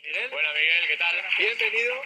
Miguel. Buenas, Miguel, ¿qué tal? Bienvenido.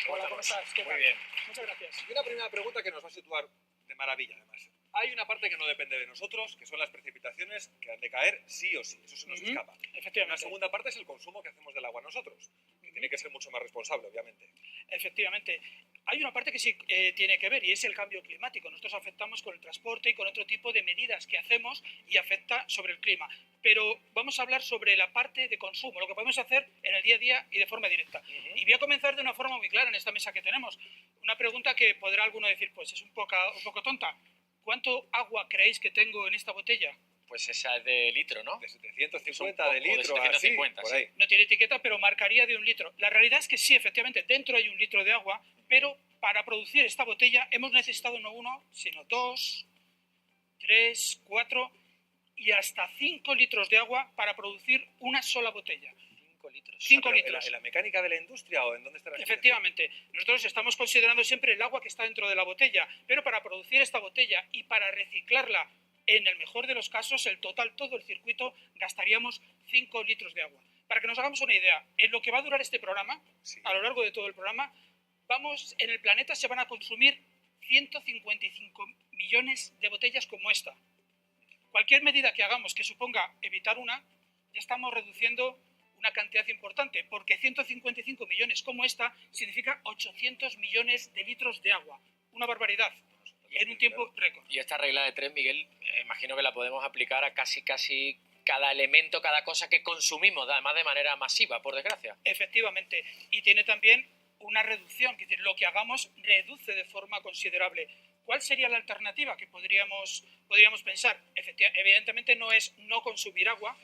Hola, ¿cómo estás? ¿Qué Muy tal? bien. Muchas gracias. Y una primera pregunta que nos va a situar de maravilla, además. Hay una parte que no depende de nosotros, que son las precipitaciones que han de caer sí o sí. Eso se nos escapa. Una Efectivamente. segunda parte es el consumo que hacemos del agua nosotros, que tiene que ser mucho más responsable, obviamente. Efectivamente. Hay una parte que sí tiene que ver y es el cambio climático. Nosotros afectamos con el transporte y con otro tipo de medidas que hacemos y afecta sobre el clima. Pero vamos a hablar sobre la parte de consumo, lo que podemos hacer en el día a día y de forma directa. Y voy a comenzar de una forma muy clara en esta mesa que tenemos. Una pregunta que podrá alguno decir, pues es un poco tonta. ¿Cuánto agua creéis que tengo en esta botella? Pues esa es de litro, ¿no? De 750 Es un de poco de litro, 750, así, sí. por ahí. No tiene etiqueta, pero marcaría de 1 litro. La realidad es que sí, efectivamente, dentro hay 1 litro de agua, pero para producir esta botella hemos necesitado no 1, sino 2, 3, 4 y hasta 5 litros de agua para producir una sola botella. 5 litros. 5 Pero litros. ¿En la mecánica de la industria o en dónde está la Efectivamente, nosotros estamos considerando siempre el agua que está dentro de la botella, pero para producir esta botella y para reciclarla, en el mejor de los casos, el total, todo el circuito, gastaríamos 5 litros de agua. Para que nos hagamos una idea, en lo que va a durar este programa, Sí. a lo largo de todo el programa, en el planeta se van a consumir 155 millones de botellas como esta. Cualquier medida que hagamos que suponga evitar una, ya estamos reduciendo una cantidad importante, porque 155 millones como esta significa 800 millones de litros de agua. Una barbaridad, en un tiempo récord. Y esta regla de 3, Miguel, imagino que la podemos aplicar a casi cada elemento, cada cosa que consumimos, además de manera masiva, por desgracia. Efectivamente, y tiene también una reducción, es decir, lo que hagamos reduce de forma considerable. ¿Cuál sería la alternativa que podríamos pensar? Evidentemente no es no consumir agua.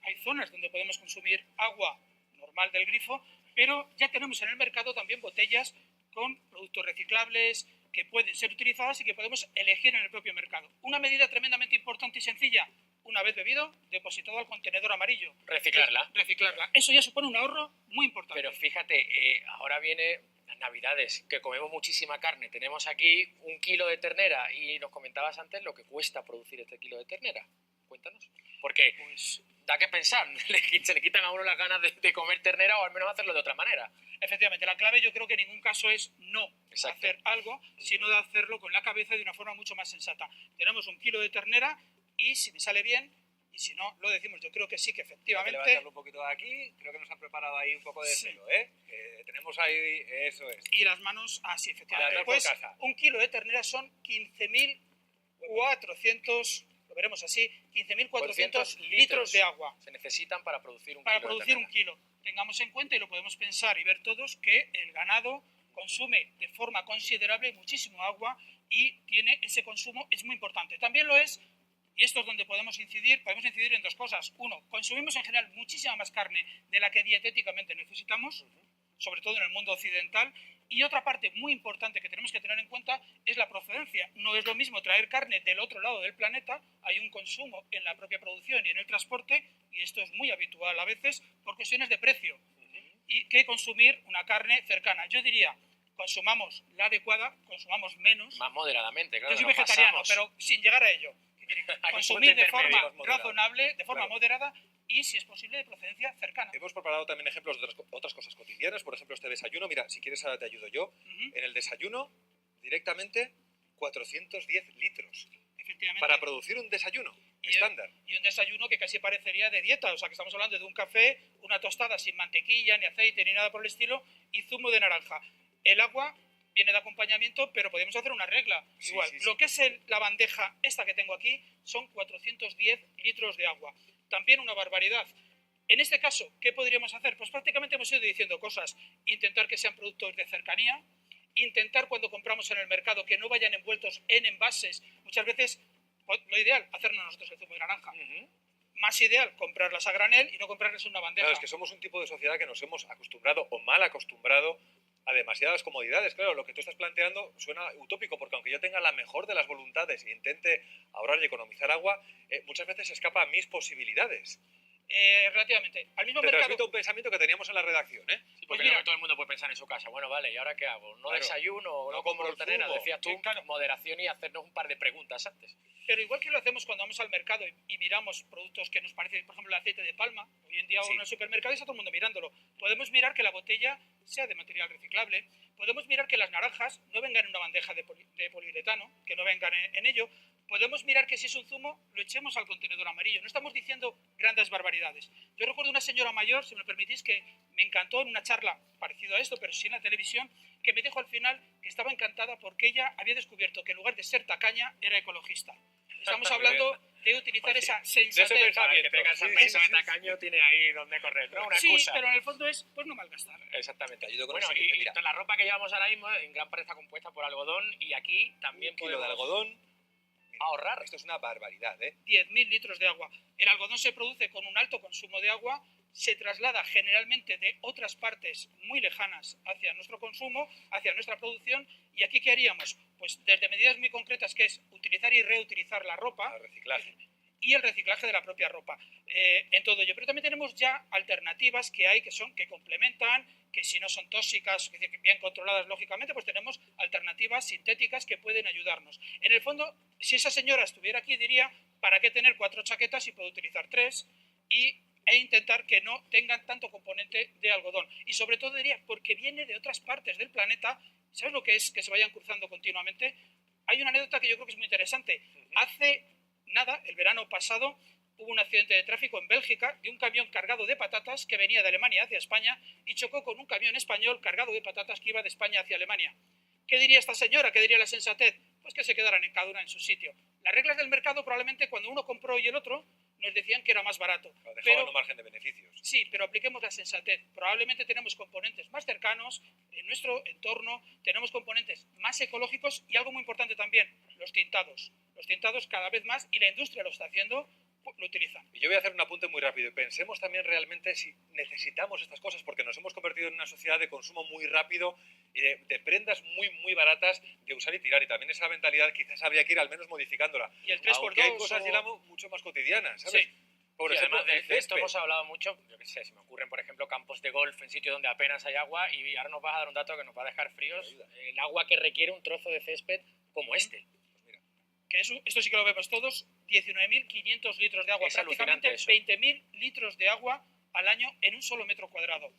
Hay zonas donde podemos consumir agua normal del grifo, pero ya tenemos en el mercado también botellas con productos reciclables que pueden ser utilizadas y que podemos elegir en el propio mercado. Una medida tremendamente importante y sencilla: una vez bebido, depositado al contenedor amarillo. Reciclarla. Reciclarla. Eso ya supone un ahorro muy importante. Pero fíjate, ahora viene las Navidades, que comemos muchísima carne. Tenemos aquí 1 kilo de ternera y nos comentabas antes lo que cuesta producir este kilo de ternera. Cuéntanos. Porque Pues, da que pensar, se le quitan a uno las ganas de comer ternera o al menos hacerlo de otra manera. efectivamente, la clave yo creo que en ningún caso es no Exacto. hacer algo, sino de hacerlo con la cabeza y de una forma mucho más sensata. Tenemos 1 kilo de ternera y si me sale bien, y si no, lo decimos. Yo creo que sí, que Hay que efectivamente... levantarlo un poquito de aquí. Creo que nos han preparado ahí un poco de Sí. celo, ¿eh? Que tenemos ahí, eso es. Y las manos así, efectivamente. Andar por Pues casa. 1 kilo de ternera son 15.400, lo veremos así, 15.400 litros de agua. Se necesitan para producir un Para kilo producir de 1 ternera. kilo. Tengamos en cuenta, y lo podemos pensar y ver todos, que el ganado consume de forma considerable muchísimo agua y tiene ese consumo, es muy importante. También lo es, y esto es donde podemos incidir en 2 cosas. Uno, consumimos en general muchísima más carne de la que dietéticamente necesitamos, sobre todo en el mundo occidental. Y otra parte muy importante que tenemos que tener en cuenta es la procedencia. No es lo mismo traer carne del otro lado del planeta, hay un consumo en la propia producción y en el transporte, y esto es muy habitual a veces por cuestiones de precio, y que consumir una carne cercana. Yo diría, consumamos la adecuada, consumamos menos. Más moderadamente, claro. Yo soy nos vegetariano, pasamos. pero sin llegar a ello. Es decir, Hay un consumir punto de forma intermedio, moderado. razonable, de forma Claro. moderada y, si es posible, de procedencia cercana. Hemos preparado también ejemplos de otras cosas cotidianas. Por ejemplo, este desayuno. Mira, si quieres ahora te ayudo yo. Ujú, En el desayuno, directamente, 410 litros. efectivamente. Para producir un desayuno estándar. Y un desayuno que casi parecería de dieta. O sea, que estamos hablando de un café, una tostada sin mantequilla, ni aceite, ni nada por el estilo, y zumo de naranja. El agua viene de acompañamiento, pero podemos hacer una regla. Sí, Igual, sí, sí. lo que es la bandeja esta que tengo aquí son 410 litros de agua. También una barbaridad. En este caso, ¿qué podríamos hacer? Pues prácticamente hemos ido diciendo cosas. Intentar que sean productos de cercanía, intentar cuando compramos en el mercado que no vayan envueltos en envases. Muchas veces, pues, lo ideal, hacernos nosotros el zumo de naranja. Más ideal, comprarlas a granel y no comprarlas en una bandeja. Claro, es que somos un tipo de sociedad que nos hemos acostumbrado o mal acostumbrado a demasiadas comodidades. Claro, lo que tú estás planteando suena utópico, porque aunque yo tenga la mejor de las voluntades e intente ahorrar y economizar agua, muchas veces se escapa a mis posibilidades. Relativamente. Al mismo Te mercado. transmito un pensamiento que teníamos en la redacción, ¿eh? Sí, porque mira, creo que todo el mundo puede pensar en su casa. Bueno, vale, ¿y ahora qué hago? ¿No Claro. desayuno o No no compro como el ternera? zumo. Decías tú, Claro. moderación y hacernos un par de preguntas antes. Pero igual que lo hacemos cuando vamos al mercado y miramos productos que nos parecen, por ejemplo, el aceite de palma, hoy en día Sí. en el supermercado está todo el mundo mirándolo. Podemos mirar que la botella sea de material reciclable, podemos mirar que las naranjas no vengan en una bandeja de poliuretano, que no vengan en ello, podemos mirar que si es un zumo lo echemos al contenedor amarillo. No estamos diciendo grandes barbaridades. Yo recuerdo una señora mayor, si me lo permitís, que me encantó en una charla parecido a esto, pero sí en la televisión, que me dijo al final que estaba encantada porque ella había descubierto que en lugar de ser tacaña era ecologista. Estamos hablando de utilizar esa sensatez. Que tengas Sí, el sí, peso de sí, tacaño tiene ahí donde correr, ¿no? Una Sí, excusa. pero en el fondo es, pues no malgastar. Exactamente. Te ayudo con Bueno, el siguiente, y mira. la ropa que llevamos ahora mismo en gran parte está compuesta por algodón y aquí también Un kilo de podemos algodón. Mira, ahorrar. Esto es una barbaridad, ¿eh? 10.000 litros de agua. El algodón se produce con un alto consumo de agua, se traslada generalmente de otras partes muy lejanas hacia nuestro consumo, hacia nuestra producción, y aquí ¿qué haríamos? Pues desde medidas muy concretas, que es utilizar y reutilizar la ropa, Al reciclaje. y el reciclaje de la propia ropa. En todo ello. Pero también tenemos ya alternativas que hay que complementan, que si no son tóxicas, bien controladas lógicamente, pues tenemos alternativas sintéticas que pueden ayudarnos. En el fondo, si esa señora estuviera aquí, diría, ¿para qué tener 4 chaquetas si puedo utilizar 3? E intentar que no tengan tanto componente de algodón. Y sobre todo diría, porque viene de otras partes del planeta. ¿Sabes lo que es que se vayan cruzando continuamente? Hay una anécdota que yo creo que es muy interesante. Hace nada, el verano pasado, hubo un accidente de tráfico en Bélgica de un camión cargado de patatas que venía de Alemania hacia España y chocó con un camión español cargado de patatas que iba de España hacia Alemania. ¿Qué diría esta señora? ¿Qué diría la sensatez? Pues que se quedaran en cada una en su sitio. Las reglas del mercado probablemente cuando uno compró y el otro nos decían que era más barato. Dejaban un margen de beneficios. Sí, pero apliquemos la sensatez. Probablemente tenemos componentes más cercanos en nuestro entorno, tenemos componentes más ecológicos y algo muy importante también, los tintados. Los tintados cada vez más, y la industria lo está haciendo, lo utilizan. Y yo voy a hacer un apunte muy rápido. Pensemos también realmente si necesitamos estas cosas, porque nos hemos convertido en una sociedad de consumo muy rápido y de prendas muy, muy baratas de usar y tirar. Y también esa mentalidad quizás habría que ir al menos modificándola. Y el 3x2 Aunque hay cosas ya mucho más cotidianas, ¿sabes? Sí. Por Y ejemplo, además el de esto césped. hemos hablado mucho, yo qué sé, se me ocurren, por ejemplo, campos de golf en sitios donde apenas hay agua y ahora nos vas a dar un dato que nos va a dejar fríos, el agua que requiere un trozo de césped como este. Que esto sí que lo vemos todos, 19.500 litros de agua, Es prácticamente alucinante eso. 20.000 litros de agua al año en un solo metro cuadrado.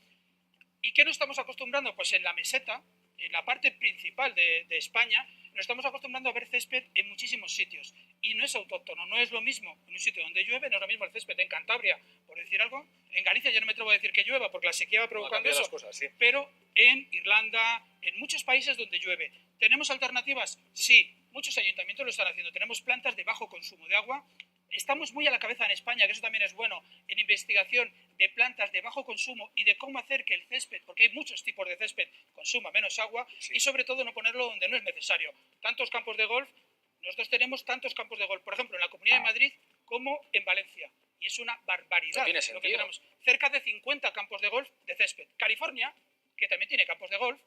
¿Y qué nos estamos acostumbrando? Pues en la meseta, en la parte principal de España, nos estamos acostumbrando a ver césped en muchísimos sitios. Y no es autóctono, no es lo mismo en un sitio donde llueve, no es lo mismo el césped en Cantabria, por decir algo. En Galicia yo no me atrevo a decir que llueva porque la sequía va provocando eso. Las cosas, sí. Pero en Irlanda, en muchos países donde llueve. ¿Tenemos alternativas? Sí, muchos ayuntamientos lo están haciendo. Tenemos plantas de bajo consumo de agua. Estamos muy a la cabeza en España, que eso también es bueno, en investigación de plantas de bajo consumo y de cómo hacer que el césped, porque hay muchos tipos de césped, consuma menos agua, Sí. y sobre todo no ponerlo donde no es necesario. Tantos campos de golf, nosotros tenemos tantos campos de golf, por ejemplo, en la Comunidad de Madrid como en Valencia. Y es una barbaridad No tiene lo que sentido. tenemos. Cerca de 50 campos de golf de césped. California, que también tiene campos de golf,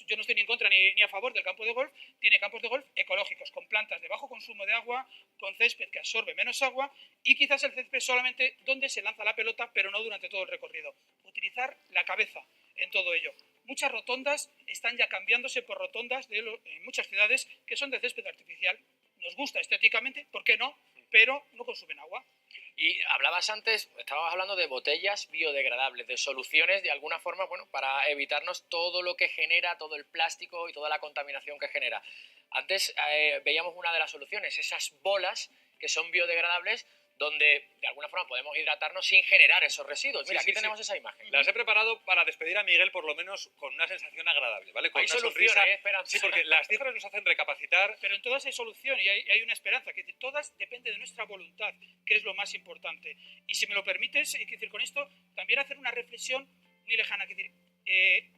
yo no estoy ni en contra ni a favor del campo de golf, tiene campos de golf ecológicos, con plantas de bajo consumo de agua, con césped que absorbe menos agua y quizás el césped solamente donde se lanza la pelota, pero no durante todo el recorrido. Utilizar la cabeza en todo ello. Muchas rotondas están ya cambiándose por rotondas en muchas ciudades que son de césped artificial. Nos gusta estéticamente, ¿por qué no? Pero no consumen agua. Y hablabas antes, estabas hablando de botellas biodegradables, de soluciones de alguna forma, bueno, para evitarnos todo lo que genera, todo el plástico y toda la contaminación que genera. Antes veíamos una de las soluciones, esas bolas que son biodegradables, donde de alguna forma podemos hidratarnos sin generar esos residuos. Mira, Sí, aquí tenemos esa imagen. Las he preparado para despedir a Miguel por lo menos con una sensación agradable, ¿vale? Con Hay una solución, sonrisa. hay esperanza. Sí, porque las cifras nos hacen recapacitar. Pero en todas hay solución y hay una esperanza. Que todas depende de nuestra voluntad, que es lo más importante. Y si me lo permites, hay que decir con esto, también hacer una reflexión muy lejana. Que decir,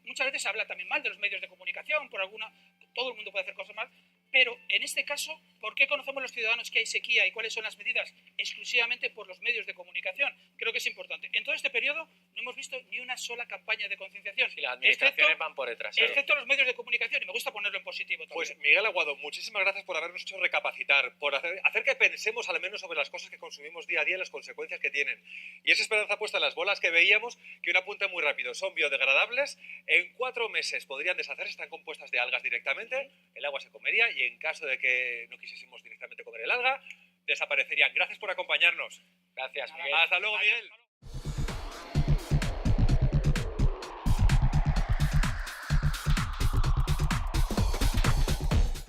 muchas veces se habla también mal de los medios de comunicación, todo el mundo puede hacer cosas mal, pero en este caso, ¿por qué conocemos los ciudadanos que hay sequía y cuáles son las medidas? Exclusivamente por los medios de comunicación. Creo que es importante. En todo este periodo no hemos visto ni una sola campaña de concienciación. Y las administraciones van por detrás. Excepto los medios de comunicación, y me gusta ponerlo en positivo también. Pues Miguel Aguado, muchísimas gracias por habernos hecho recapacitar, por hacer que pensemos al menos sobre las cosas que consumimos día a día y las consecuencias que tienen. Y esa esperanza puesta en las bolas que veíamos, que un apunte muy rápido, son biodegradables, en 4 meses podrían deshacerse, están compuestas de algas directamente, el agua se comería y en caso de que no quisiésemos directamente comer el alga, desaparecerían. Gracias por acompañarnos. Gracias, Miguel. Hasta luego, Miguel.